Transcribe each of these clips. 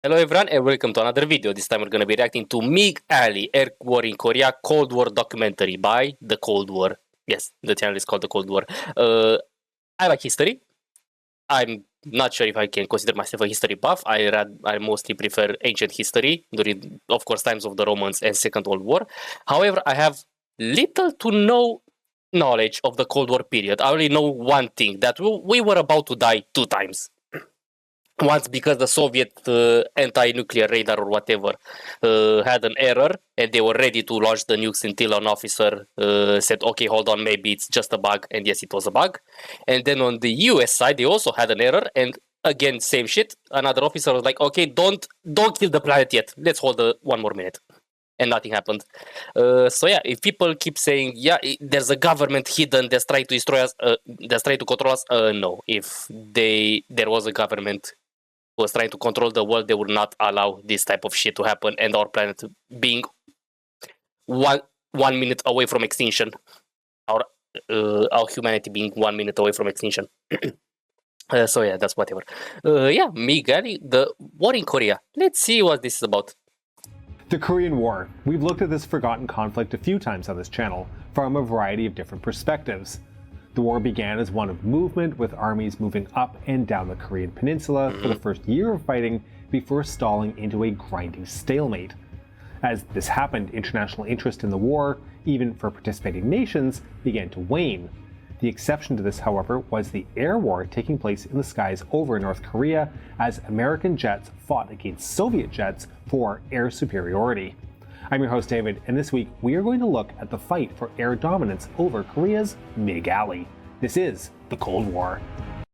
Hello everyone and welcome to another video. This time we're going to be reacting to MiG Alley, Air War in Korea, Cold War documentary by The Cold War. Yes, the channel is called The Cold War. I like history. I'm not sure if I can consider myself a history buff. I mostly prefer ancient history during, of course, times of the Romans and Second World War. However, I have little to no knowledge of the Cold War period. I only know one thing, that we were about to die 2 times. Once because the Soviet anti-nuclear radar or whatever had an error and they were ready to launch the nukes until an officer said, okay, hold on, maybe it's just a bug. And yes, it was a bug. And then on the US side, they also had an error. And again, same shit. Another officer was like, okay, don't kill the planet yet. Let's hold 1 more minute. And nothing happened. So yeah, if people keep saying, yeah, there's a government hidden that's trying to destroy us, that's trying to control us, no. If there was a government who was trying to control the world, they would not allow this type of shit to happen, and our planet being one minute away from extinction, our humanity being 1 minute away from extinction. So yeah, that's whatever. Yeah, MiG Alley, the war in Korea. Let's see what this is about. The Korean War. We've looked at this forgotten conflict a few times on this channel, from a variety of different perspectives. The war began as one of movement, with armies moving up and down the Korean peninsula for the first year of fighting before stalling into a grinding stalemate. As this happened, international interest in the war, even for participating nations, began to wane. The exception to this, however, was the air war taking place in the skies over North Korea as American jets fought against Soviet jets for air superiority. I'm your host David, and this week we are going to look at the fight for air dominance over Korea's MiG Alley. This is the Cold War.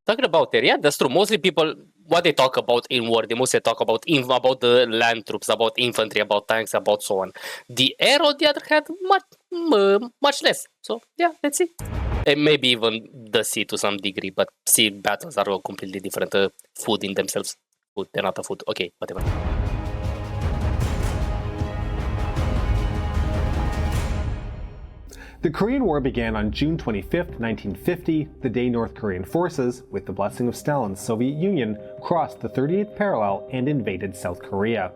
Talking about air, yeah, that's true. Mostly people, what they talk about in war, they mostly talk about the land troops, about infantry, about tanks, about so on. The air, on the other hand, much less. So yeah, let's see. And maybe even the sea to some degree, but sea battles are a completely different food in themselves. Food, they're not a food. Okay, whatever. The Korean War began on June 25, 1950, the day North Korean forces, with the blessing of Stalin's Soviet Union, crossed the 38th parallel and invaded South Korea.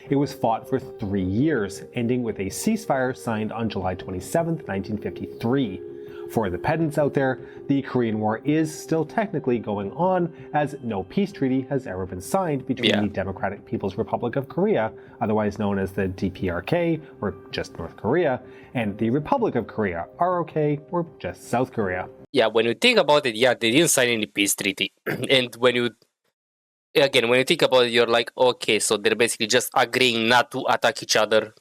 It was fought for 3 years, ending with a ceasefire signed on July 27, 1953. For the pedants out there, the Korean War is still technically going on, as no peace treaty has ever been signed between the Democratic People's Republic of Korea, otherwise known as the DPRK, or just North Korea, and the Republic of Korea, ROK, or just South Korea. Yeah, when you think about it, yeah, they didn't sign any peace treaty. And when you think about it, you're like, okay, so they're basically just agreeing not to attack each other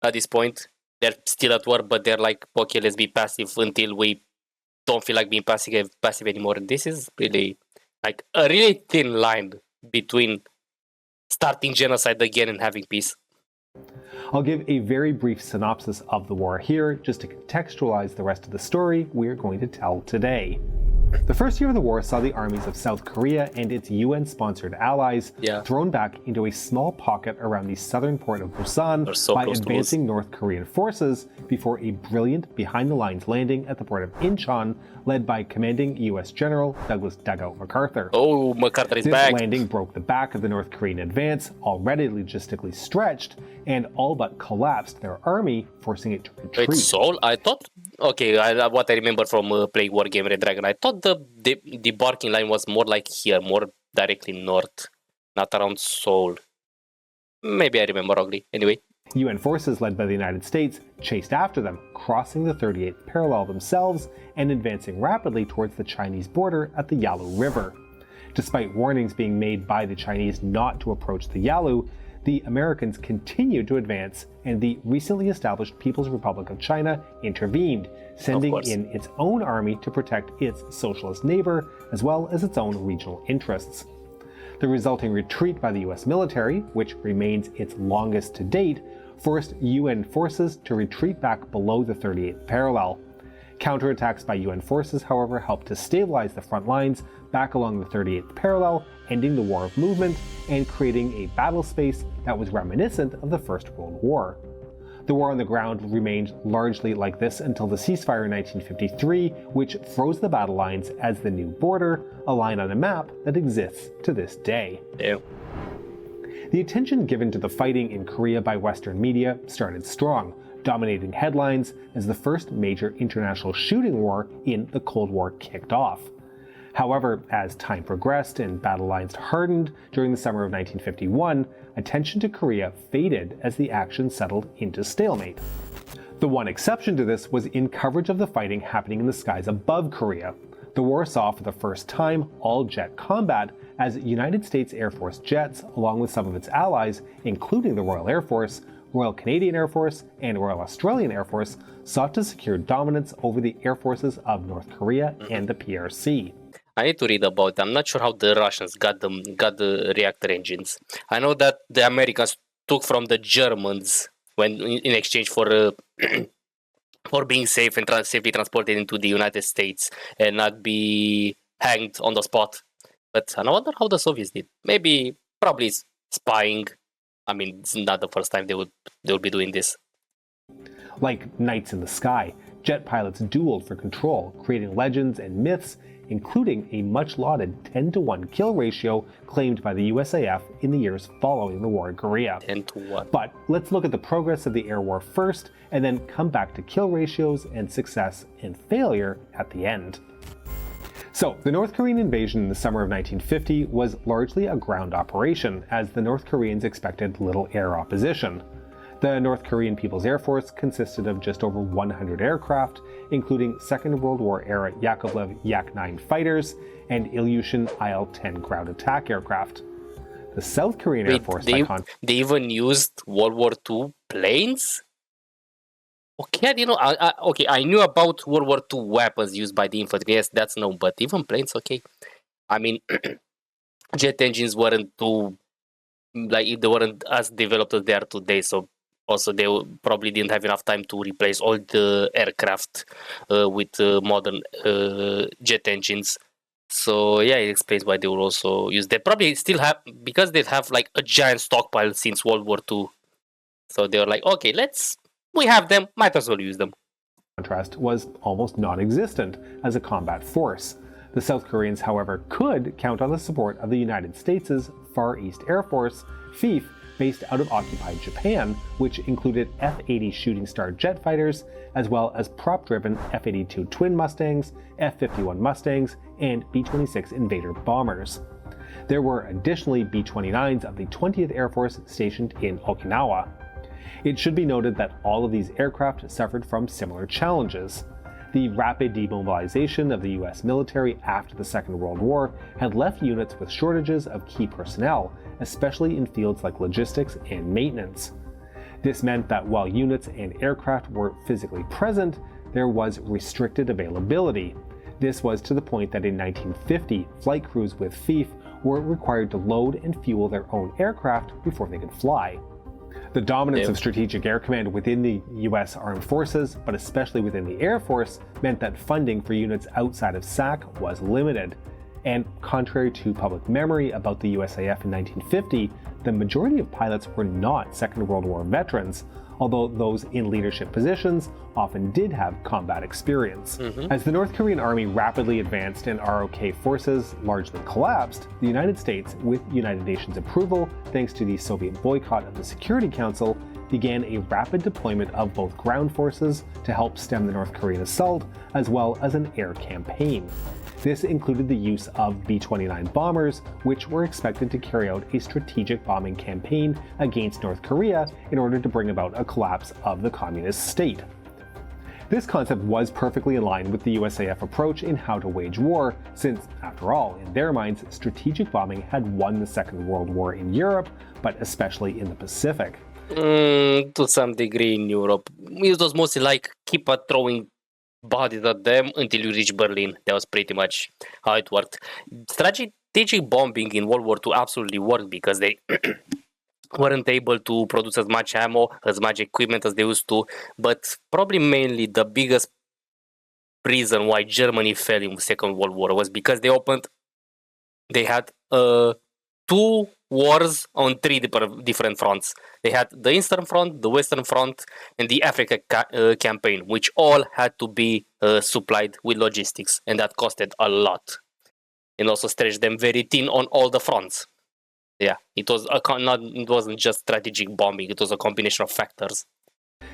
at this point. They're still at war, but they're like, okay, let's be passive until we don't feel like being passive anymore. And this is really like a really thin line between starting genocide again and having peace. I'll give a very brief synopsis of the war here, just to contextualize the rest of the story we're going to tell today. The first year of the war saw the armies of South Korea and its UN-sponsored allies thrown back into a small pocket around the southern port of Busan by advancing North Korean forces before a brilliant behind-the-lines landing at the port of Incheon, led by commanding U.S. General Douglas Dugout MacArthur. Oh, MacArthur is back! This landing broke the back of the North Korean advance, already logistically stretched, and all but collapsed their army, forcing it to retreat. Wait, Seoul? I thought... Okay, what I remember from playing Wargame Red Dragon, I thought the debarking line was more like here, more directly north, not around Seoul. Maybe I remember wrongly. Anyway. UN forces led by the United States chased after them, crossing the 38th parallel themselves and advancing rapidly towards the Chinese border at the Yalu River. Despite warnings being made by the Chinese not to approach the Yalu, the Americans continued to advance, and the recently established People's Republic of China intervened, sending in its own army to protect its socialist neighbor, as well as its own regional interests. The resulting retreat by the US military, which remains its longest to date, forced UN forces to retreat back below the 38th parallel. Counterattacks by UN forces, however, helped to stabilize the front lines back along the 38th parallel, ending the War of Movement and creating a battle space that was reminiscent of the First World War. The war on the ground remained largely like this until the ceasefire in 1953, which froze the battle lines as the new border, a line on a map that exists to this day. Yeah. The attention given to the fighting in Korea by Western media started strong, dominating headlines as the first major international shooting war in the Cold War kicked off. However, as time progressed and battle lines hardened during the summer of 1951, attention to Korea faded as the action settled into stalemate. The one exception to this was in coverage of the fighting happening in the skies above Korea. The war saw for the first time all-jet combat as United States Air Force jets, along with some of its allies, including the Royal Air Force, Royal Canadian Air Force, and Royal Australian Air Force, sought to secure dominance over the air forces of North Korea and the PRC. I need to read about it. I'm not sure how the Russians got the reactor engines. I know that the Americans took from the Germans when in exchange for for being safe and safely transported into the United States and not be hanged on the spot. But I wonder how the Soviets did. Maybe, probably spying. I mean, it's not the first time they would be doing this. Like knights in the sky, jet pilots dueled for control, creating legends and myths, including a much-lauded 10-to-1 kill ratio claimed by the USAF in the years following the war in Korea. 10-to-1. But let's look at the progress of the air war first, and then come back to kill ratios and success and failure at the end. So, the North Korean invasion in the summer of 1950 was largely a ground operation, as the North Koreans expected little air opposition. The North Korean People's Air Force consisted of just over 100 aircraft, including Second World War-era Yakovlev Yak-9 fighters and Ilyushin Il-10 ground attack aircraft. The South Korean Air Force... They even used World War II planes? Okay, I knew about World War II weapons used by the infantry. Yes, that's known, but even planes, okay. I mean, jet engines weren't they weren't as developed as they are today, so also they probably didn't have enough time to replace all the aircraft with modern jet engines. So yeah, it explains why they were also used. They probably still have, because they have like a giant stockpile since World War II. So they were like, okay, we have them, might as well use them. Contrast was almost non-existent as a combat force. The South Koreans, however, could count on the support of the United States' Far East Air Force, FEAF, based out of occupied Japan, which included F-80 Shooting Star jet fighters, as well as prop-driven F-82 Twin Mustangs, F-51 Mustangs, and B-26 Invader bombers. There were additionally B-29s of the 20th Air Force stationed in Okinawa. It should be noted that all of these aircraft suffered from similar challenges. The rapid demobilization of the US military after the Second World War had left units with shortages of key personnel, especially in fields like logistics and maintenance. This meant that while units and aircraft were physically present, there was restricted availability. This was to the point that in 1950, flight crews with FEAF were required to load and fuel their own aircraft before they could fly. The dominance of Strategic Air Command within the US Armed Forces, but especially within the Air Force, meant that funding for units outside of SAC was limited. And contrary to public memory about the USAF in 1950, the majority of pilots were not Second World War veterans, although those in leadership positions often did have combat experience. As the North Korean army rapidly advanced and ROK forces largely collapsed, the United States, with United Nations approval, thanks to the Soviet boycott of the Security Council, began a rapid deployment of both ground forces to help stem the North Korean assault, as well as an air campaign. This included the use of B-29 bombers, which were expected to carry out a strategic bombing campaign against North Korea in order to bring about a collapse of the communist state. This concept was perfectly in line with the USAF approach in how to wage war, since, after all, in their minds, strategic bombing had won the Second World War in Europe, but especially in the Pacific. To some degree in Europe. It was mostly like keep on throwing bodies at them until you reach Berlin. That was pretty much how it worked. Strategic bombing in World War II absolutely worked because they weren't able to produce as much ammo, as much equipment as they used to, but probably mainly the biggest reason why Germany fell in the Second World War was because they had 2 wars on 3 different fronts. They had the Eastern Front, the Western Front, and the Africa campaign, which all had to be supplied with logistics, and that costed a lot. And also stretched them very thin on all the fronts. Yeah, it was it wasn't just strategic bombing, it was a combination of factors.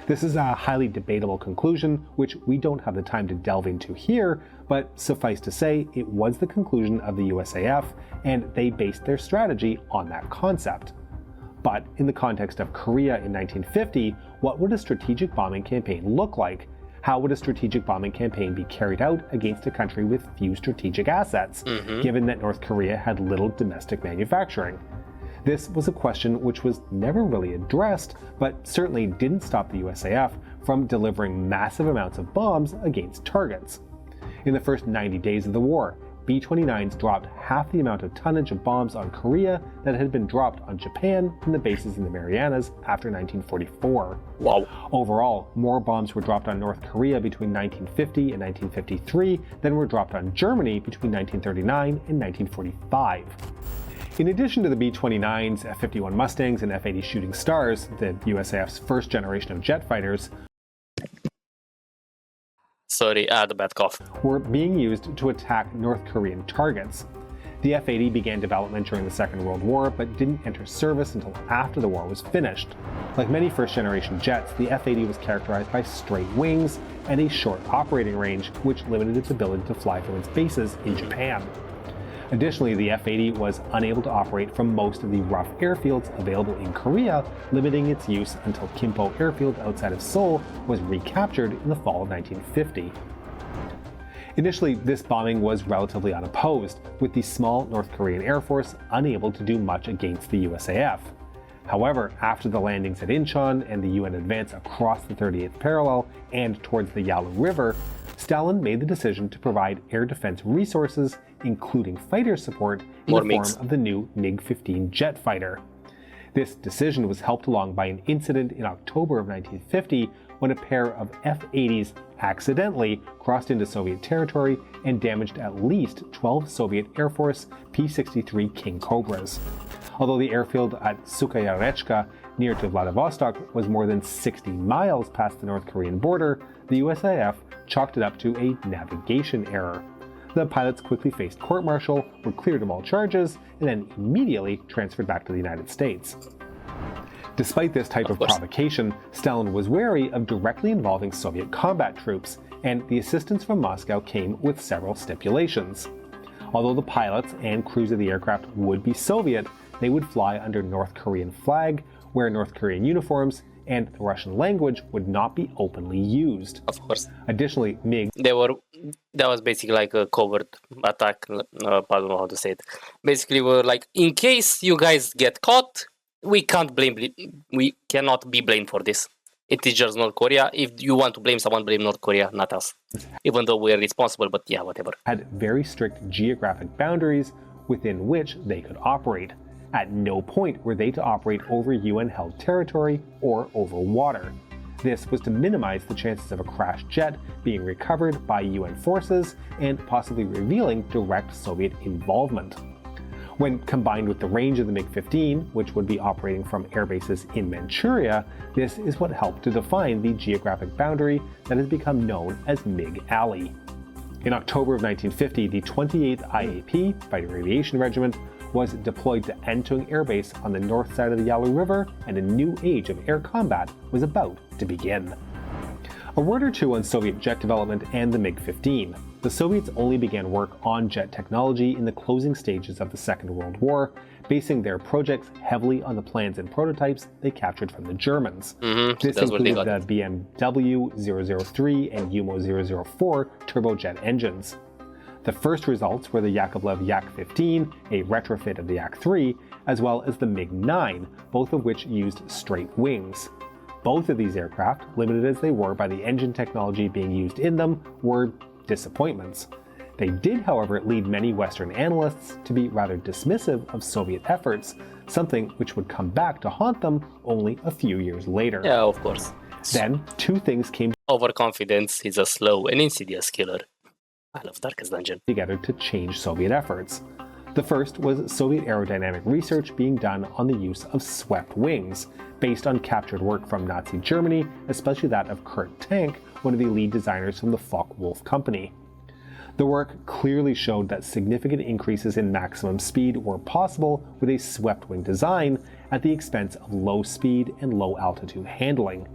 This is a highly debatable conclusion, which we don't have the time to delve into here, but suffice to say, it was the conclusion of the USAF, and they based their strategy on that concept. But in the context of Korea in 1950, what would a strategic bombing campaign look like? How would a strategic bombing campaign be carried out against a country with few strategic assets, given that North Korea had little domestic manufacturing? This was a question which was never really addressed, but certainly didn't stop the USAF from delivering massive amounts of bombs against targets. In the first 90 days of the war, B-29s dropped half the amount of tonnage of bombs on Korea that had been dropped on Japan from the bases in the Marianas after 1944. Wow. Overall, more bombs were dropped on North Korea between 1950 and 1953 than were dropped on Germany between 1939 and 1945. In addition to the B-29s, F-51 Mustangs, and F-80 Shooting Stars, the USAF's first generation of jet fighters, Sorry, I had a bad cough. were being used to attack North Korean targets. The F-80 began development during the Second World War, but didn't enter service until after the war was finished. Like many first-generation jets, the F-80 was characterized by straight wings and a short operating range, which limited its ability to fly from its bases in Japan. Additionally, the F-80 was unable to operate from most of the rough airfields available in Korea, limiting its use until Kimpo Airfield outside of Seoul was recaptured in the fall of 1950. Initially, this bombing was relatively unopposed, with the small North Korean Air Force unable to do much against the USAF. However, after the landings at Incheon and the UN advance across the 38th parallel and towards the Yalu River, Stalin made the decision to provide air defense resources, including fighter support, in More the MiGs. form of the new MiG-15 jet fighter. This decision was helped along by an incident in October of 1950 when a pair of F-80s accidentally crossed into Soviet territory and damaged at least 12 Soviet Air Force P-63 King Cobras. Although the airfield at Sukhaya Rechka near to Vladivostok was more than 60 miles past the North Korean border, the USAF chalked it up to a navigation error. The pilots quickly faced court-martial, were cleared of all charges, and then immediately transferred back to the United States. Despite this type of provocation, Stalin was wary of directly involving Soviet combat troops, and the assistance from Moscow came with several stipulations. Although the pilots and crews of the aircraft would be Soviet, they would fly under North Korean flag, wear North Korean uniforms, and the Russian language would not be openly used. Of course. Additionally, MiG That was basically like a covert attack. I don't know how to say it. Basically, we're like, in case you guys get caught, we cannot be blamed for this. It is just North Korea. If you want to blame someone, blame North Korea, not us. Even though we're responsible, but yeah, whatever. had very strict geographic boundaries within which they could operate. At no point were they to operate over UN-held territory or over water. This was to minimize the chances of a crashed jet being recovered by UN forces and possibly revealing direct Soviet involvement. When combined with the range of the MiG-15, which would be operating from airbases in Manchuria, this is what helped to define the geographic boundary that has become known as MiG Alley. In October of 1950, the 28th IAP, Fighter Aviation Regiment, was deployed to Antung Air Base on the north side of the Yalu River, and a new age of air combat was about to begin. A word or two on Soviet jet development and the MiG-15. The Soviets only began work on jet technology in the closing stages of the Second World War, basing their projects heavily on the plans and prototypes they captured from the Germans. This included the BMW 003 and Yumo 004 turbojet engines. The first results were the Yakovlev Yak-15, a retrofit of the Yak-3, as well as the MiG-9, both of which used straight wings. Both of these aircraft, limited as they were by the engine technology being used in them, were disappointments. They did, however, lead many Western analysts to be rather dismissive of Soviet efforts, something which would come back to haunt them only a few years later. Yeah, of course. Then, two things came Overconfidence is a slow and insidious killer. I love Darkest Dungeon. together to change Soviet efforts. The first was Soviet aerodynamic research being done on the use of swept wings, based on captured work from Nazi Germany, especially that of Kurt Tank, one of the lead designers from the Focke-Wulf Company. The work clearly showed that significant increases in maximum speed were possible with a swept-wing design at the expense of low speed and low altitude handling.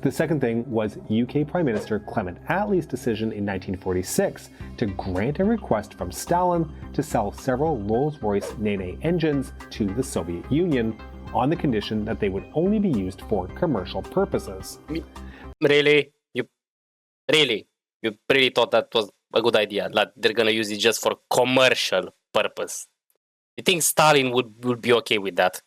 The second thing was UK Prime Minister Clement Attlee's decision in 1946 to grant a request from Stalin to sell several Rolls-Royce Nene engines to the Soviet Union on the condition that they would only be used for commercial purposes. Really? You really thought that was a good idea? Like they're gonna use it just for commercial purpose? You think Stalin would be okay with that?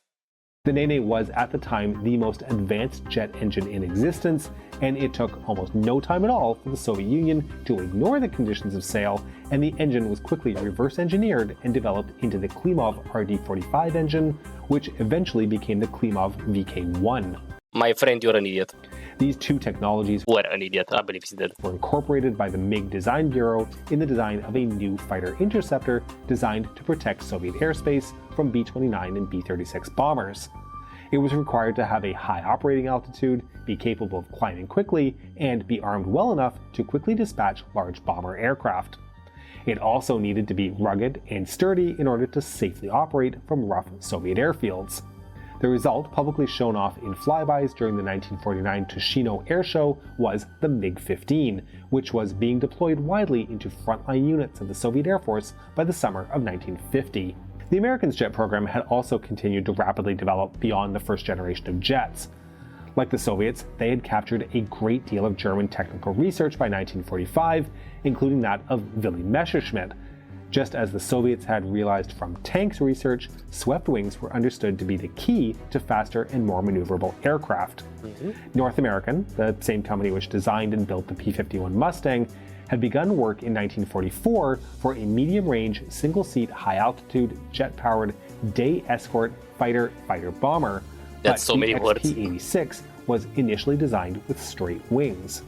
The Nene was at the time the most advanced jet engine in existence, and it took almost no time at all for the Soviet Union to ignore the conditions of sale, and the engine was quickly reverse engineered and developed into the Klimov RD-45 engine, which eventually became the Klimov VK-1. My friend, you're an idiot. These two technologies Were an idiot, I believe he's dead. were incorporated by the MiG Design Bureau in the design of a new fighter interceptor designed to protect Soviet airspace from B-29 and B-36 bombers. It was required to have a high operating altitude, be capable of climbing quickly, and be armed well enough to quickly dispatch large bomber aircraft. It also needed to be rugged and sturdy in order to safely operate from rough Soviet airfields. The result, publicly shown off in flybys during the 1949 Tushino Air Show, was the MiG-15, which was being deployed widely into frontline units of the Soviet Air Force by the summer of 1950. The Americans' jet program had also continued to rapidly develop beyond the first generation of jets. Like the Soviets, they had captured a great deal of German technical research by 1945, including that of Willy Messerschmitt. Just as the Soviets had realized from tanks research, swept wings were understood to be the key to faster and more maneuverable aircraft. North American, the same company which designed and built the P-51 Mustang, had begun work in 1944 for a medium-range, single-seat, high-altitude, jet-powered day escort fighter-bomber. That's so many words. The P-86 was initially designed with straight wings.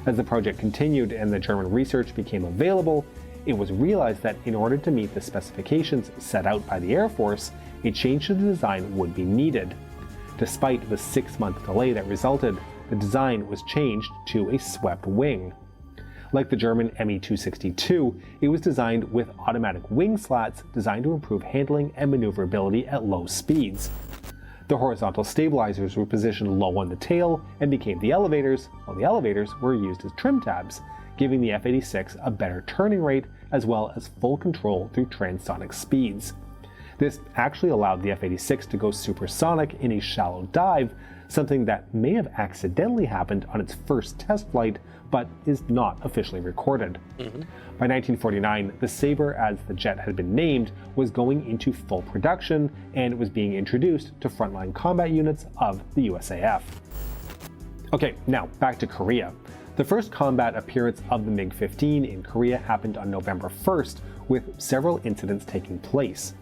As the project continued and the German research became available, it was realized that in order to meet the specifications set out by the Air Force, a change to the design would be needed. Despite the 6-month delay that resulted, the design was changed to a swept wing. Like the German Me-262, it was designed with automatic wing slats designed to improve handling and maneuverability at low speeds. The horizontal stabilizers were positioned low on the tail and became the elevators, while the elevators were used as trim tabs, giving the F-86 a better turning rate as well as full control through transonic speeds. This actually allowed the F-86 to go supersonic in a shallow dive, something that may have accidentally happened on its first test flight, but is not officially recorded. By 1949, the Sabre, as the jet had been named, was going into full production and was being introduced to frontline combat units of the USAF. Okay, now back to Korea. The first combat appearance of the MiG-15 in Korea happened on November 1st, with several incidents taking place.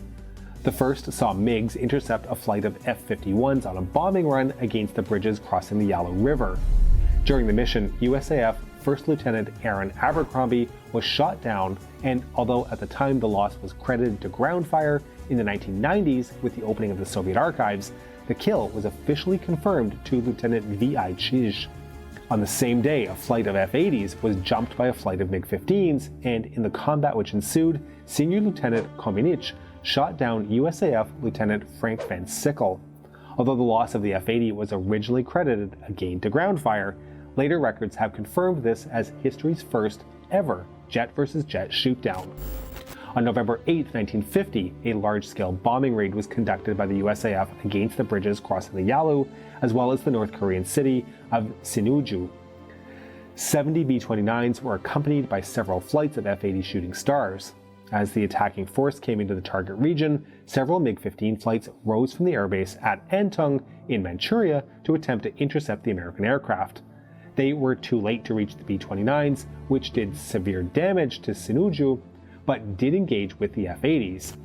The first saw MiGs intercept a flight of F-51s on a bombing run against the bridges crossing the Yalu River. During the mission, USAF First Lieutenant Aaron Abercrombie was shot down, and although at the time the loss was credited to ground fire, in the 1990s, with the opening of the Soviet archives, the kill was officially confirmed to Lieutenant V.I. Chij. On the same day, a flight of F-80s was jumped by a flight of MiG-15s, and in the combat which ensued, Senior Lieutenant Kominich shot down USAF Lieutenant Frank Van Sickle. Although the loss of the F-80 was originally credited again to ground fire, later records have confirmed this as history's first ever jet versus jet shootdown. On November 8, 1950, a large-scale bombing raid was conducted by the USAF against the bridges crossing the Yalu, as well as the North Korean city of Sinuiju. 70 B-29s were accompanied by several flights of F-80 Shooting Stars. As the attacking force came into the target region, several MiG-15 flights rose from the airbase at Antung in Manchuria to attempt to intercept the American aircraft. They were too late to reach the B-29s, which did severe damage to Sinuiju, but did engage with the F-80s.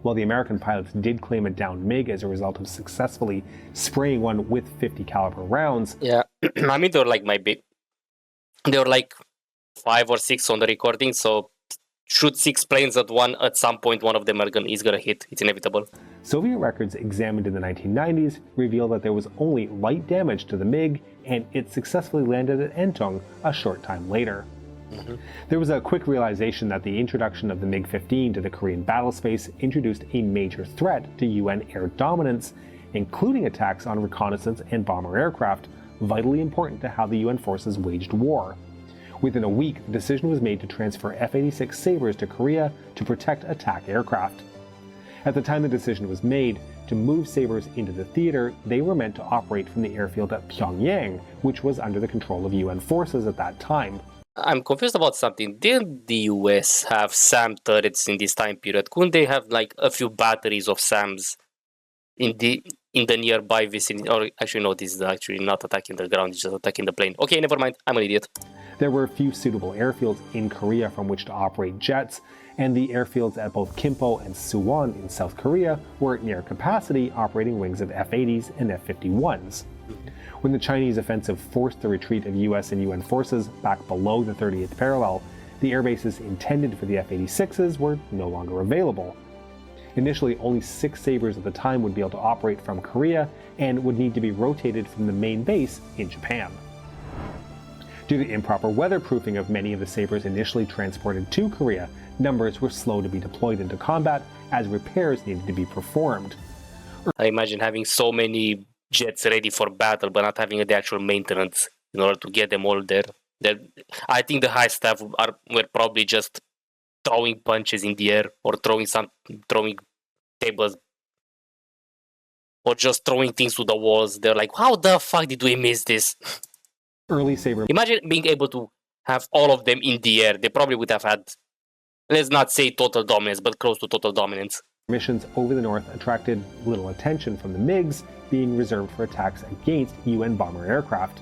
While the American pilots did claim a downed MiG as a result of successfully spraying one with 50 caliber rounds. Yeah, I mean, they were like they were like 5 or 6 on the recording, so shoot 6 planes at some point, one of them is gonna hit. It's inevitable. Soviet records examined in the 1990s reveal that there was only light damage to the MiG, and it successfully landed at Antung a short time later. There was a quick realization that the introduction of the MiG-15 to the Korean battlespace introduced a major threat to UN air dominance, including attacks on reconnaissance and bomber aircraft, vitally important to how the UN forces waged war. Within a week, the decision was made to transfer F-86 Sabres to Korea to protect attack aircraft. At the time the decision was made to move Sabres into the theater, they were meant to operate from the airfield at Pyongyang, which was under the control of UN forces at that time. I'm confused about something. Didn't the US have SAM turrets in this time period? Couldn't they have like a few batteries of SAMs in the nearby vicinity? Or actually, no, this is actually not attacking the ground, it's just attacking the plane. Okay, never mind. I'm an idiot. There were few suitable airfields in Korea from which to operate jets, and the airfields at both Gimpo and Suwon in South Korea were at near capacity, operating wings of F-80s and F-51s. When the Chinese offensive forced the retreat of US and UN forces back below the 38th parallel, the airbases intended for the F-86s were no longer available. Initially, only 6 Sabres at the time would be able to operate from Korea and would need to be rotated from the main base in Japan. Due to improper weatherproofing of many of the Sabres initially transported to Korea, numbers were slow to be deployed into combat as repairs needed to be performed. I imagine having so many jets ready for battle but not having the actual maintenance in order to get them all there. I think the high staff were probably just throwing punches in the air or throwing tables or just throwing things to the walls. They're like, how the fuck did we miss this? Early Sabre Imagine being able to have all of them in the air. They probably would have had, let's not say total dominance, but close to total dominance. missions over the north attracted little attention from the MiGs, being reserved for attacks against UN bomber aircraft.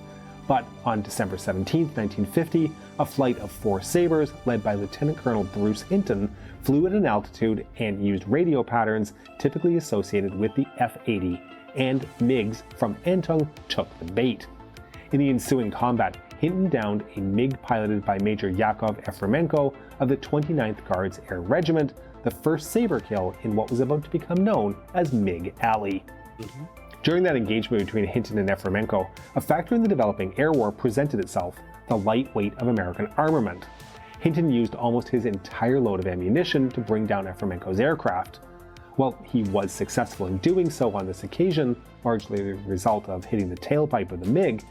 But on December 17, 1950, a flight of 4 Sabres, led by Lieutenant Colonel Bruce Hinton, flew at an altitude and used radio patterns typically associated with the F-80, and MiGs from Antung took the bait. In the ensuing combat, Hinton downed a MiG piloted by Major Yakov Efremenko of the 29th Guards Air Regiment, the first Sabre kill in what was about to become known as MiG Alley. During that engagement between Hinton and Efremenko, a factor in the developing air war presented itself: the light weight of American armament. Hinton used almost his entire load of ammunition to bring down Efremenko's aircraft. While he was successful in doing so on this occasion, largely the result of hitting the tailpipe of the MiG,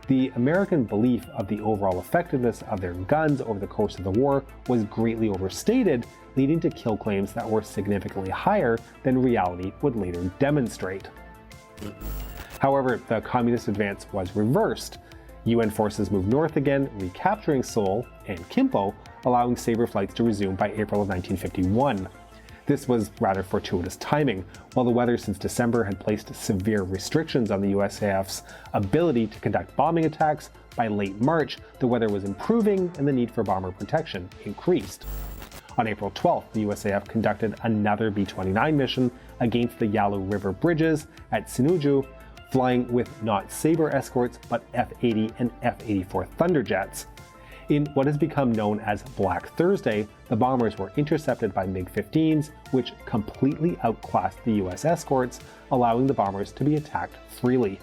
the American belief of the overall effectiveness of their guns over the course of the war was greatly overstated, leading to kill claims that were significantly higher than reality would later demonstrate. However, the communist advance was reversed. UN forces moved north again, recapturing Seoul and Gimpo, allowing Sabre flights to resume by April of 1951. This was rather fortuitous timing. While the weather since December had placed severe restrictions on the USAF's ability to conduct bombing attacks, by late March the weather was improving and the need for bomber protection increased. On April 12th, the USAF conducted another B-29 mission against the Yalu River bridges at Sinuiju, flying with not Sabre escorts but F-80 and F-84 Thunderjets. In what has become known as Black Thursday, the bombers were intercepted by MiG-15s, which completely outclassed the US escorts, allowing the bombers to be attacked freely.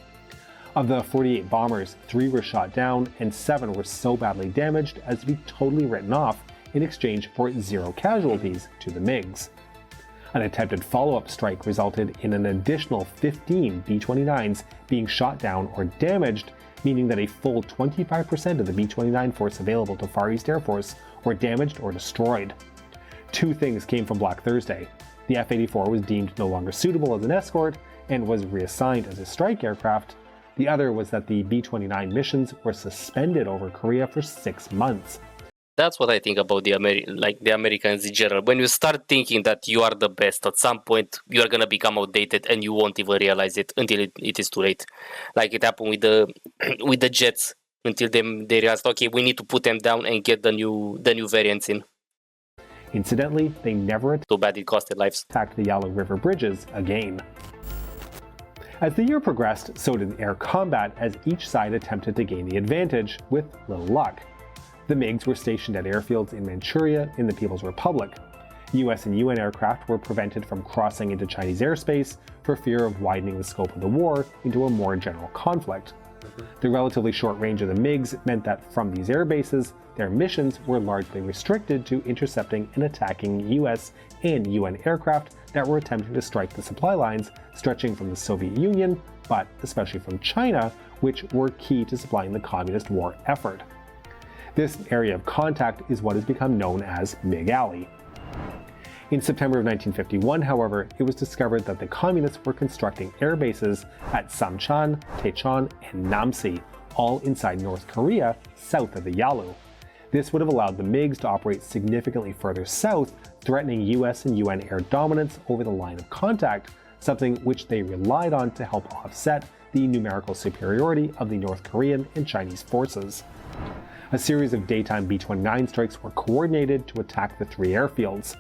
Of the 48 bombers, 3 were shot down and 7 were so badly damaged as to be totally written off in exchange for 0 casualties to the MiGs. An attempted follow-up strike resulted in an additional 15 B-29s being shot down or damaged, meaning that a full 25% of the B-29 force available to Far East Air Force were damaged or destroyed. 2 things came from Black Thursday. The F-84 was deemed no longer suitable as an escort and was reassigned as a strike aircraft. The other was that the B-29 missions were suspended over Korea for 6 months. That's what I think about the Americans in general. When you start thinking that you are the best, at some point you are gonna become outdated and you won't even realize it until it is too late. Like it happened with the jets until they realized, okay, we need to put them down and get the new variants in. Incidentally, they never Too bad it costed lives. attacked the Yalu River bridges again. As the year progressed, so did air combat as each side attempted to gain the advantage, with little luck. The MiGs were stationed at airfields in Manchuria in the People's Republic. US and UN aircraft were prevented from crossing into Chinese airspace for fear of widening the scope of the war into a more general conflict. The relatively short range of the MiGs meant that from these air bases, their missions were largely restricted to intercepting and attacking US and UN aircraft that were attempting to strike the supply lines stretching from the Soviet Union, but especially from China, which were key to supplying the Communist war effort. This area of contact is what has become known as MiG Alley. In September of 1951, however, it was discovered that the Communists were constructing air bases at Samchan, Taechon, and Namsi, all inside North Korea, south of the Yalu. This would have allowed the MiGs to operate significantly further south, threatening US and UN air dominance over the line of contact, something which they relied on to help offset the numerical superiority of the North Korean and Chinese forces. A series of daytime B-29 strikes were coordinated to attack the three airfields.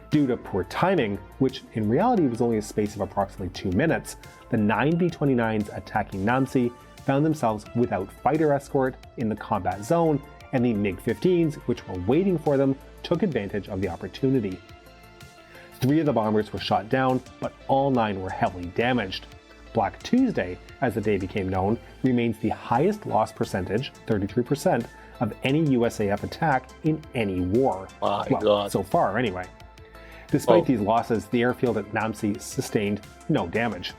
Due to poor timing, which in reality was only a space of approximately 2 minutes, the 9 B-29s attacking Namsi found themselves without fighter escort in the combat zone, and the MiG-15s, which were waiting for them, took advantage of the opportunity. 3 of the bombers were shot down, but all 9 were heavily damaged. Black Tuesday, as the day became known, remains the highest loss percentage, 33%, of any USAF attack in any war. My God. So far anyway. Despite these losses, the airfield at Namsi sustained no damage.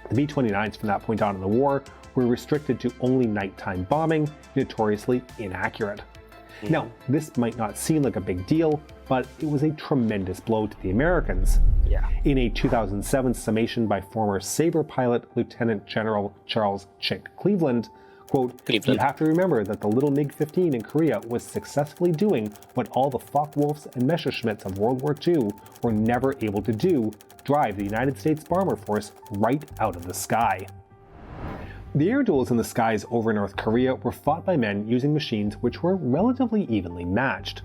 The B-29s from that point on in the war were restricted to only nighttime bombing, notoriously inaccurate. Now, this might not seem like a big deal, but it was a tremendous blow to the Americans. Yeah. In a 2007 summation by former Sabre pilot Lieutenant General Charles Chick Cleveland, quote, "You have to remember that the little MiG-15 in Korea was successfully doing what all the Focke-Wulfs and Messerschmitts of World War II were never able to do, drive the United States bomber force right out of the sky." The air duels in the skies over North Korea were fought by men using machines which were relatively evenly matched.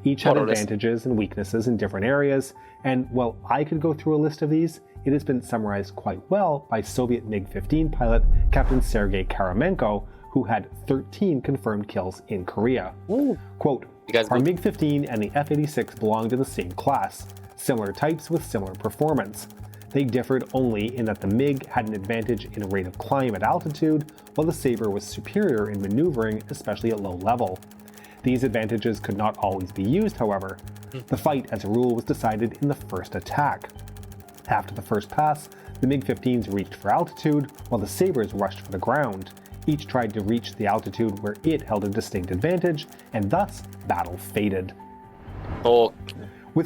Each had advantages and weaknesses in different areas, and while I could go through a list of these, it has been summarized quite well by Soviet MiG-15 pilot Captain Sergei Karamenko, who had 13 confirmed kills in Korea. Ooh. Quote, "Our MiG-15 and the F-86 belonged to the same class, similar types with similar performance. They differed only in that the MiG had an advantage in rate of climb at altitude, while the Sabre was superior in maneuvering, especially at low level. These advantages could not always be used, however. The fight, as a rule, was decided in the first attack. After the first pass, the MiG-15s reached for altitude, while the Sabres rushed for the ground. Each tried to reach the altitude where it held a distinct advantage, and thus, battle faded."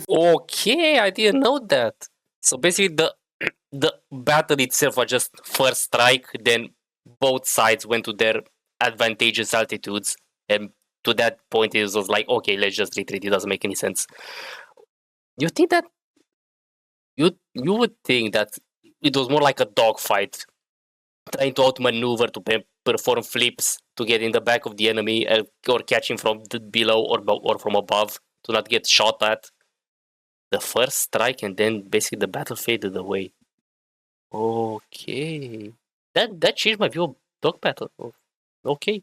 Okay, I didn't know that. So basically, the battle itself was just first strike, then both sides went to their advantageous altitudes, and to that point it was like, okay, let's just retreat. It doesn't make any sense. You think that you would think that it was more like a dogfight, trying to outmaneuver, to perform flips to get in the back of the enemy, or catch him from below or from above to not get shot at. The first strike, and then basically the battle faded away. Okay, that changed my view of dog battle. Okay,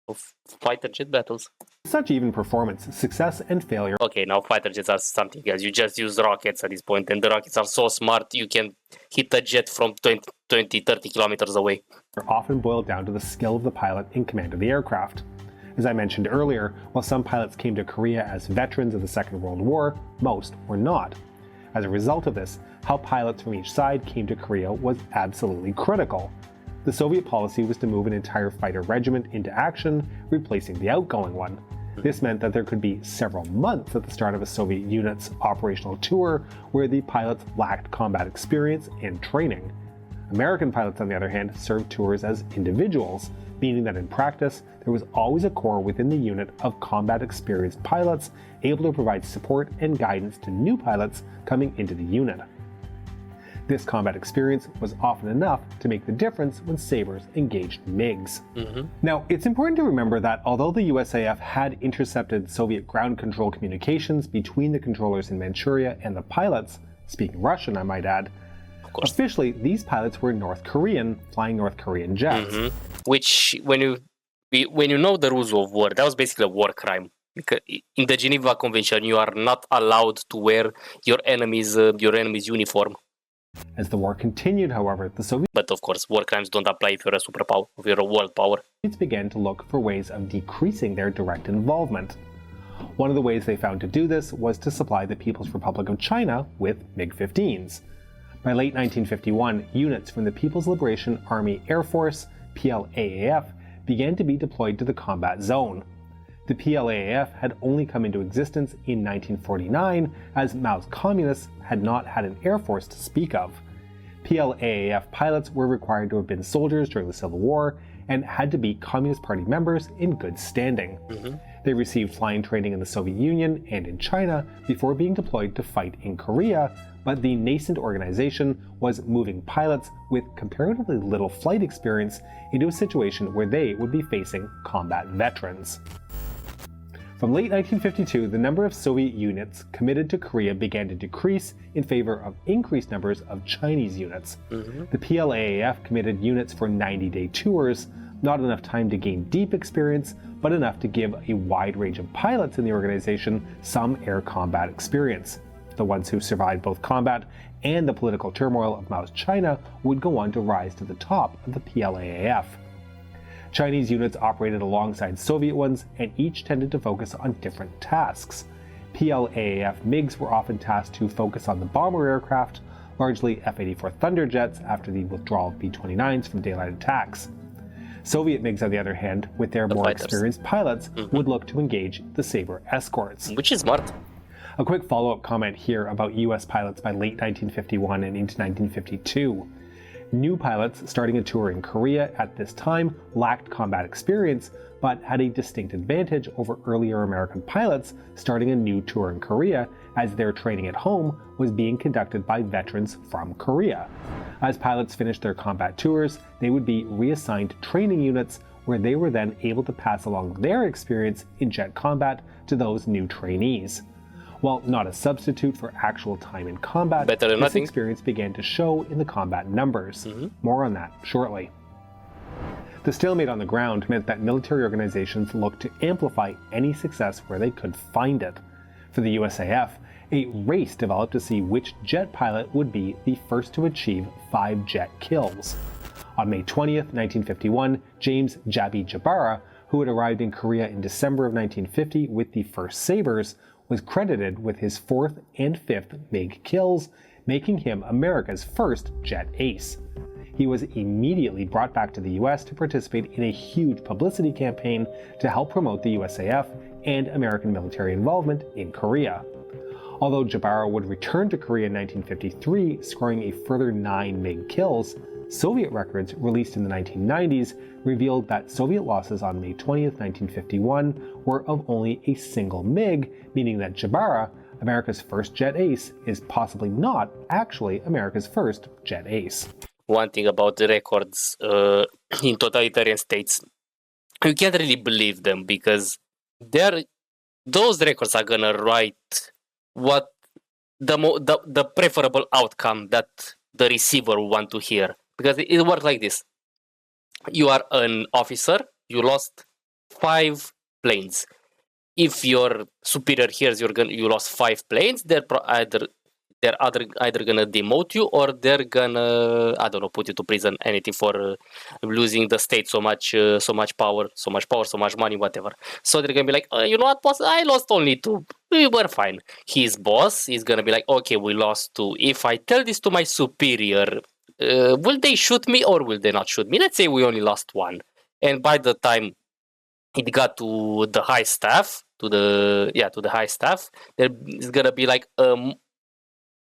of fighter jet battles. Such even performance, success and failure. Okay, now fighter jets are something else. You just use rockets at this point, and the rockets are so smart you can hit a jet from 20, 30 kilometers away. Are often boiled down to the skill of the pilot in command of the aircraft. As I mentioned earlier, while some pilots came to Korea as veterans of the Second World War, most were not. As a result of this, how pilots from each side came to Korea was absolutely critical. The Soviet policy was to move an entire fighter regiment into action, replacing the outgoing one. This meant that there could be several months at the start of a Soviet unit's operational tour where the pilots lacked combat experience and training. American pilots, on the other hand, served tours as individuals, meaning that in practice, there was always a core within the unit of combat experienced pilots able to provide support and guidance to new pilots coming into the unit. This combat experience was often enough to make the difference when Sabres engaged MiGs. Now, it's important to remember that although the USAF had intercepted Soviet ground control communications between the controllers in Manchuria and the pilots, speaking Russian I might add, officially these pilots were North Korean, flying North Korean jets. Which, when you know the rules of war, that was basically a war crime. Because in the Geneva Convention, you are not allowed to wear your enemy's uniform. As the war continued, however, the Soviets But of course, war crimes don't apply if you're a superpower, if you're a world power. began to look for ways of decreasing their direct involvement. One of the ways they found to do this was to supply the People's Republic of China with MiG-15s. By late 1951, units from the People's Liberation Army Air Force, PLAAF, began to be deployed to the combat zone. The PLAAF had only come into existence in 1949, as Mao's communists had not had an air force to speak of. PLAAF pilots were required to have been soldiers during the Civil War and had to be Communist Party members in good standing. They received flying training in the Soviet Union and in China before being deployed to fight in Korea, but the nascent organization was moving pilots with comparatively little flight experience into a situation where they would be facing combat veterans. From late 1952, the number of Soviet units committed to Korea began to decrease in favor of increased numbers of Chinese units. The PLAAF committed units for 90-day tours, not enough time to gain deep experience, but enough to give a wide range of pilots in the organization some air combat experience. The ones who survived both combat and the political turmoil of Mao's China would go on to rise to the top of the PLAAF. Chinese units operated alongside Soviet ones, and each tended to focus on different tasks. PLAAF MiGs were often tasked to focus on the bomber aircraft, largely F-84 Thunderjets after the withdrawal of B-29s from daylight attacks. Soviet MiGs, on the other hand, with their more experienced pilots, would look to engage the Sabre escorts. Which is smart. A quick follow-up comment here about US pilots by late 1951 and into 1952. New pilots starting a tour in Korea at this time lacked combat experience, but had a distinct advantage over earlier American pilots starting a new tour in Korea, as their training at home was being conducted by veterans from Korea. As pilots finished their combat tours, they would be reassigned training units where they were then able to pass along their experience in jet combat to those new trainees. While not a substitute for actual time in combat, this experience began to show in the combat numbers. More on that shortly. The stalemate on the ground meant that military organizations looked to amplify any success where they could find it. For the USAF, a race developed to see which jet pilot would be the first to achieve 5 jet kills. On May 20th, 1951, James "Jabby" Jabara, who had arrived in Korea in December of 1950 with the first Sabres, was credited with his 4th and 5th MiG kills, making him America's first jet ace. He was immediately brought back to the US to participate in a huge publicity campaign to help promote the USAF and American military involvement in Korea. Although Jabara would return to Korea in 1953, scoring a further 9 MiG kills, Soviet records released in the 1990s revealed that Soviet losses on May 20th, 1951 were of only a single MiG, meaning that Jabara, America's first jet ace, is possibly not actually America's first jet ace. One thing about the records in totalitarian states, you can't really believe them because those records are gonna write what the preferable outcome that the receiver want to hear. Because it works like this. You are an officer, you lost 5 planes. If your superior hears you lost 5 planes, they're either gonna demote you or they're gonna, I don't know, put you to prison, anything for losing the state so much power, so much money, whatever. So they're gonna be like, you know what, boss, I lost only 2. We were fine. His boss is gonna be like, okay, we lost 2. If I tell this to my superior, will they shoot me or will they not shoot me? Let's say we only lost 1. And by the time it got to the high staff, to the high staff, there's gonna be like a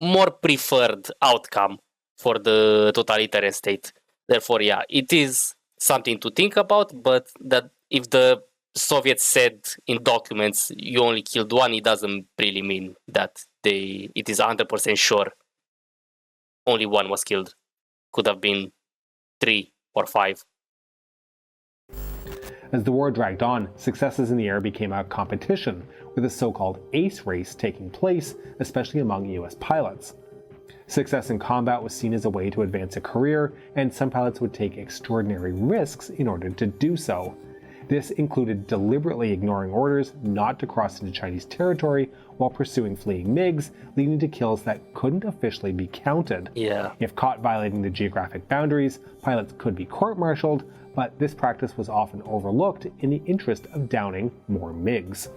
more preferred outcome for the totalitarian state. Therefore, yeah, it is something to think about, but that if the Soviets said in documents you only killed 1, it doesn't really mean that it is 100% sure only 1 was killed. Could have been 3 or 5. As the war dragged on, successes in the air became a competition, with a so-called ace race taking place, especially among US pilots. Success in combat was seen as a way to advance a career, and some pilots would take extraordinary risks in order to do so. This included deliberately ignoring orders not to cross into Chinese territory while pursuing fleeing MiGs, leading to kills that couldn't officially be counted. Yeah. If caught violating the geographic boundaries, pilots could be court-martialed, but this practice was often overlooked in the interest of downing more MiGs.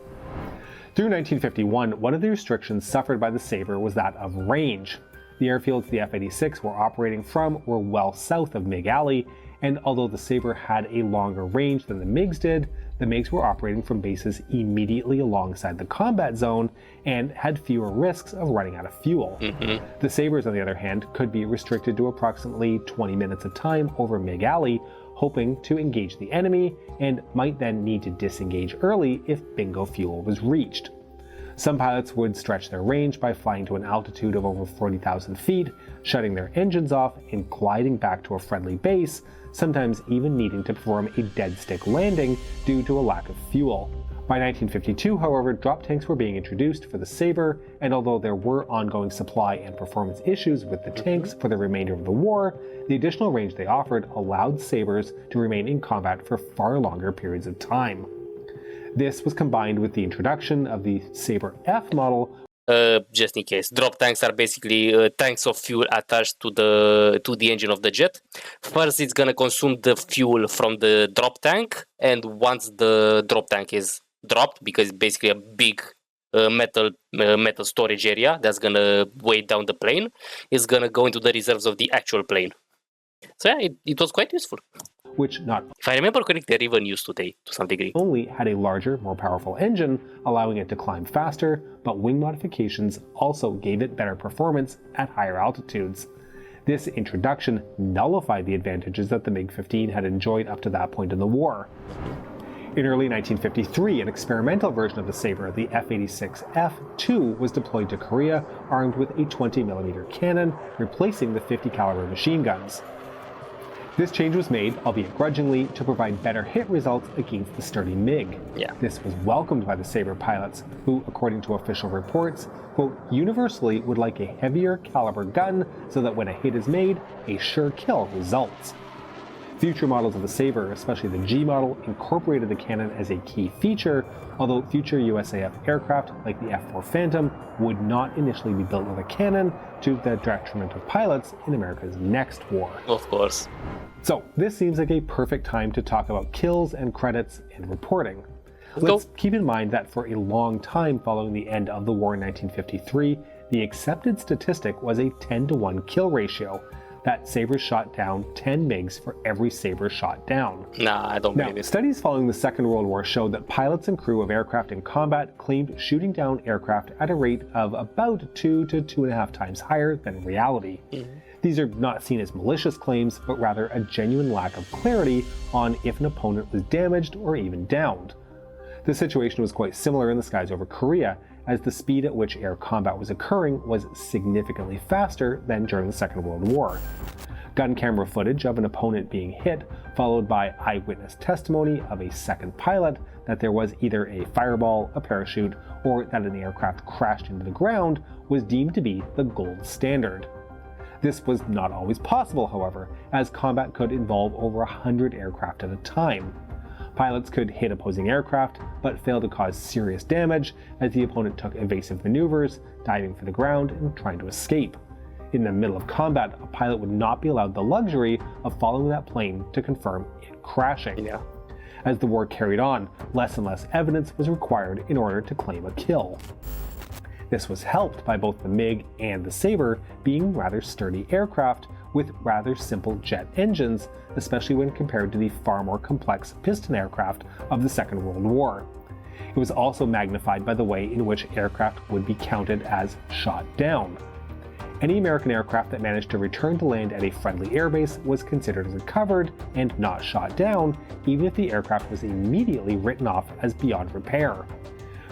Through 1951, one of the restrictions suffered by the Sabre was that of range. The airfields the F-86 were operating from were well south of MiG Alley, and although the Sabre had a longer range than the MiGs did, the MiGs were operating from bases immediately alongside the combat zone and had fewer risks of running out of fuel. The Sabres, on the other hand, could be restricted to approximately 20 minutes of time over MiG Alley, hoping to engage the enemy, and might then need to disengage early if bingo fuel was reached. Some pilots would stretch their range by flying to an altitude of over 40,000 feet, shutting their engines off and gliding back to a friendly base, sometimes even needing to perform a dead stick landing due to a lack of fuel. By 1952, however, drop tanks were being introduced for the Sabre, and although there were ongoing supply and performance issues with the tanks for the remainder of the war, the additional range they offered allowed Sabres to remain in combat for far longer periods of time. This was combined with the introduction of the Sabre F model. Just in case, drop tanks are basically tanks of fuel attached to the engine of the jet. First, it's gonna consume the fuel from the drop tank, and once the drop tank is dropped, because it's basically a big metal storage area that's gonna weigh down the plane, it's gonna go into the reserves of the actual plane. So yeah, it was quite useful. Which if I remember correctly, they're even used today to some degree. Only had a larger, more powerful engine, allowing it to climb faster, but wing modifications also gave it better performance at higher altitudes. This introduction nullified the advantages that the MiG-15 had enjoyed up to that point in the war. In early 1953, an experimental version of the Sabre, the F-86F-2, was deployed to Korea armed with a 20mm cannon, replacing the 50 caliber machine guns. This change was made, albeit grudgingly, to provide better hit results against the sturdy MiG. This was welcomed by the Sabre pilots, who, according to official reports, quote, universally would like a heavier caliber gun so that when a hit is made, a sure kill results. Future models of the Sabre, especially the G model, incorporated the cannon as a key feature, although future USAF aircraft, like the F-4 Phantom, would not initially be built with a cannon, to the detriment of pilots in America's next war. Of course. So, this seems like a perfect time to talk about kills and credits and reporting. Let's keep in mind that for a long time following the end of the war in 1953, the accepted statistic was a 10-to-1 kill ratio, that Sabres shot down 10 MiGs for every Sabre shot down. Nah, I don't believe it. Studies following the Second World War showed that pilots and crew of aircraft in combat claimed shooting down aircraft at a rate of about 2 to 2.5 times higher than reality. These are not seen as malicious claims, but rather a genuine lack of clarity on if an opponent was damaged or even downed. The situation was quite similar in the skies over Korea, as the speed at which air combat was occurring was significantly faster than during the Second World War. Gun camera footage of an opponent being hit, followed by eyewitness testimony of a second pilot that there was either a fireball, a parachute, or that an aircraft crashed into the ground, was deemed to be the gold standard. This was not always possible, however, as combat could involve over 100 aircraft at a time. Pilots could hit opposing aircraft, but fail to cause serious damage as the opponent took evasive maneuvers, diving for the ground and trying to escape. In the middle of combat, a pilot would not be allowed the luxury of following that plane to confirm it crashing. As the war carried on, less and less evidence was required in order to claim a kill. This was helped by both the MiG and the Sabre being rather sturdy aircraft with rather simple jet engines, especially when compared to the far more complex piston aircraft of the Second World War. It was also magnified by the way in which aircraft would be counted as shot down. Any American aircraft that managed to return to land at a friendly airbase was considered recovered and not shot down, even if the aircraft was immediately written off as beyond repair.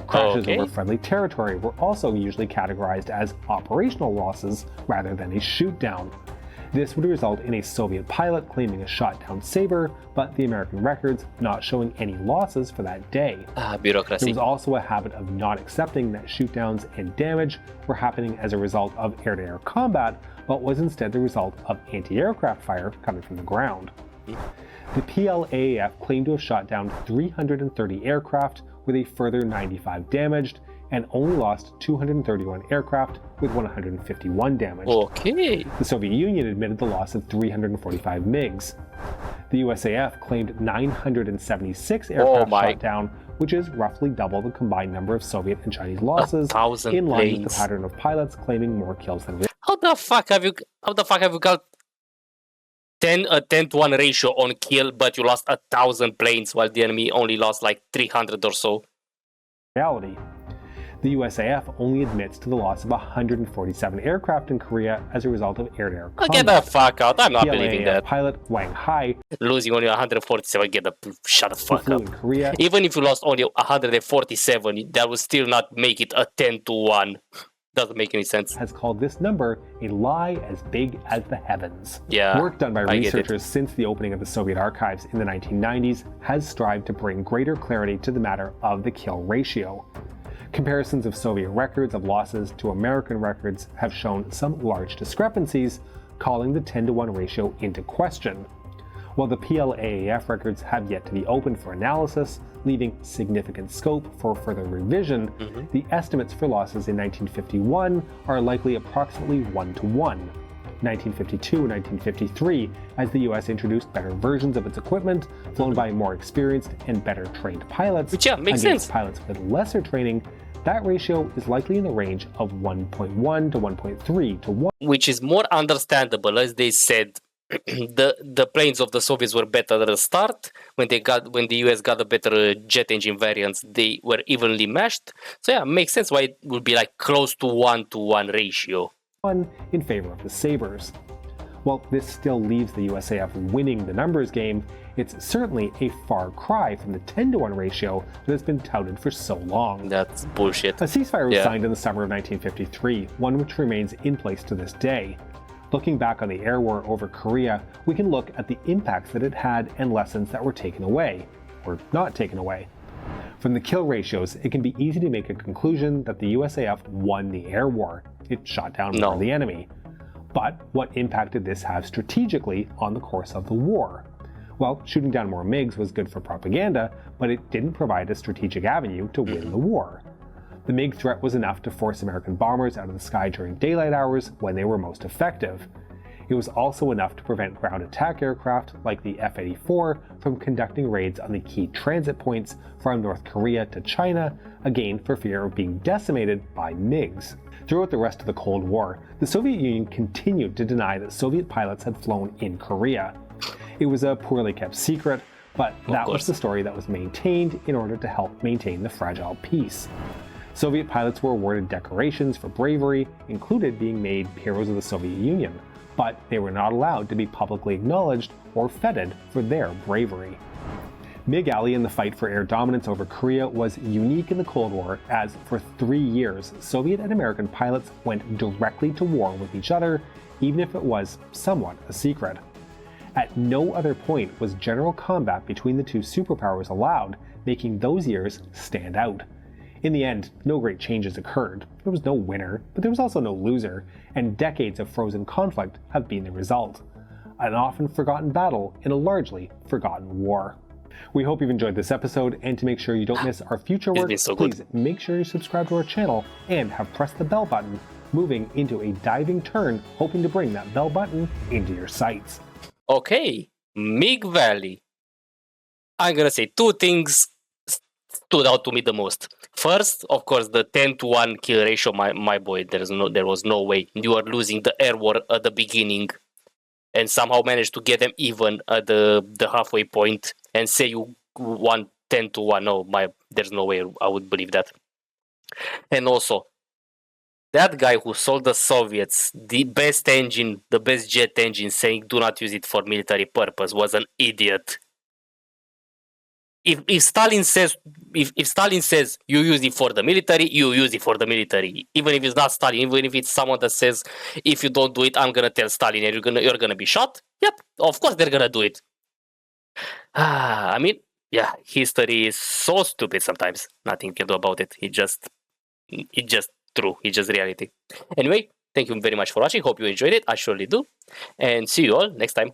Crashes over friendly territory were also usually categorized as operational losses rather than a shoot-down. This would result in a Soviet pilot claiming a shot-down Sabre, but the American records not showing any losses for that day. Bureaucracy. There was also a habit of not accepting that shoot-downs and damage were happening as a result of air-to-air combat, but was instead the result of anti-aircraft fire coming from the ground. The PLAAF claimed to have shot down 330 aircraft, with a further 95 damaged, and only lost 231 aircraft with 151 damaged. Okay. The Soviet Union admitted the loss of 345 MiGs. The USAF claimed 976 aircraft shot down, which is roughly double the combined number of Soviet and Chinese losses, 1,000 in line planes. with the pattern of pilots claiming more kills than How the fuck have you got 10-1 ratio on kill, but you lost 1,000 planes while the enemy only lost like 300 or so? reality. The USAF only admits to the loss of 147 aircraft in Korea as a result of air-to-air combat. Get the fuck out! I'm not believing that. Pilot Wang Hai Losing only 147, shut the fuck flew up. in Korea. Even if you lost only 147, that would still not make it a 10-1. Doesn't make any sense. Has called this number a lie as big as the heavens. Yeah, work done by researchers since the opening of the Soviet archives in the 1990s has strived to bring greater clarity to the matter of the kill ratio. Comparisons of Soviet records of losses to American records have shown some large discrepancies, calling the 10-1 ratio into question. While the PLAAF records have yet to be opened for analysis, leaving significant scope for further revision, the estimates for losses in 1951 are likely approximately 1-to-1. 1952 and 1953, as the US introduced better versions of its equipment, flown by more experienced and better trained pilots, which makes sense. Pilots with lesser training, that ratio is likely in the range of 1.1 to 1.3 to 1. Which is more understandable, as they said. The planes of the Soviets were better at the start. When the US got the better jet engine variants, they were evenly matched. So yeah, makes sense why it would be like close to 1-to-1 ratio. In favor of the Sabres. While this still leaves the USAF winning the numbers game, it's certainly a far cry from the 10-to-1 ratio that has been touted for so long. That's bullshit. A ceasefire was signed in the summer of 1953, one which remains in place to this day. Looking back on the air war over Korea, we can look at the impacts that it had and lessons that were taken away, or not taken away. From the kill ratios, it can be easy to make a conclusion that the USAF won the air war. It shot down more of the enemy. But what impact did this have strategically on the course of the war? Well, shooting down more MiGs was good for propaganda, but it didn't provide a strategic avenue to win the war. The MiG threat was enough to force American bombers out of the sky during daylight hours when they were most effective. It was also enough to prevent ground attack aircraft like the F-84 from conducting raids on the key transit points from North Korea to China, again for fear of being decimated by MiGs. Throughout the rest of the Cold War, the Soviet Union continued to deny that Soviet pilots had flown in Korea. It was a poorly kept secret, but that was the story that was maintained in order to help maintain the fragile peace. Soviet pilots were awarded decorations for bravery, included being made heroes of the Soviet Union, but they were not allowed to be publicly acknowledged or feted for their bravery. MiG Alley in the fight for air dominance over Korea was unique in the Cold War, as for 3 years, Soviet and American pilots went directly to war with each other, even if it was somewhat a secret. At no other point was general combat between the two superpowers allowed, making those years stand out. In the end, no great changes occurred. There was no winner, but there was also no loser, and decades of frozen conflict have been the result. An often forgotten battle in a largely forgotten war. We hope you've enjoyed this episode, and to make sure you don't miss our future work, please make sure you subscribe to our channel and have pressed the bell button, moving into a diving turn, hoping to bring that bell button into your sights. Okay, MiG Valley. I'm gonna say 2 things stood out to me the most. First, of course, the 10-to-1 kill ratio. My boy, there was no way you are losing the air war at the beginning, and somehow managed to get them even at the halfway point, and say you won 10-1. No, there's no way I would believe that. And also, that guy who sold the Soviets the best engine, the best jet engine, saying do not use it for military purpose, was an idiot. If Stalin says you use it for the military, you use it for the military. Even if it's not Stalin, even if it's someone that says if you don't do it, I'm gonna tell Stalin and you're gonna be shot. Yep, of course they're gonna do it. I mean, yeah, history is so stupid sometimes. Nothing you can do about it. It's just true. It's just reality. Anyway, thank you very much for watching. Hope you enjoyed it. I surely do. And see you all next time.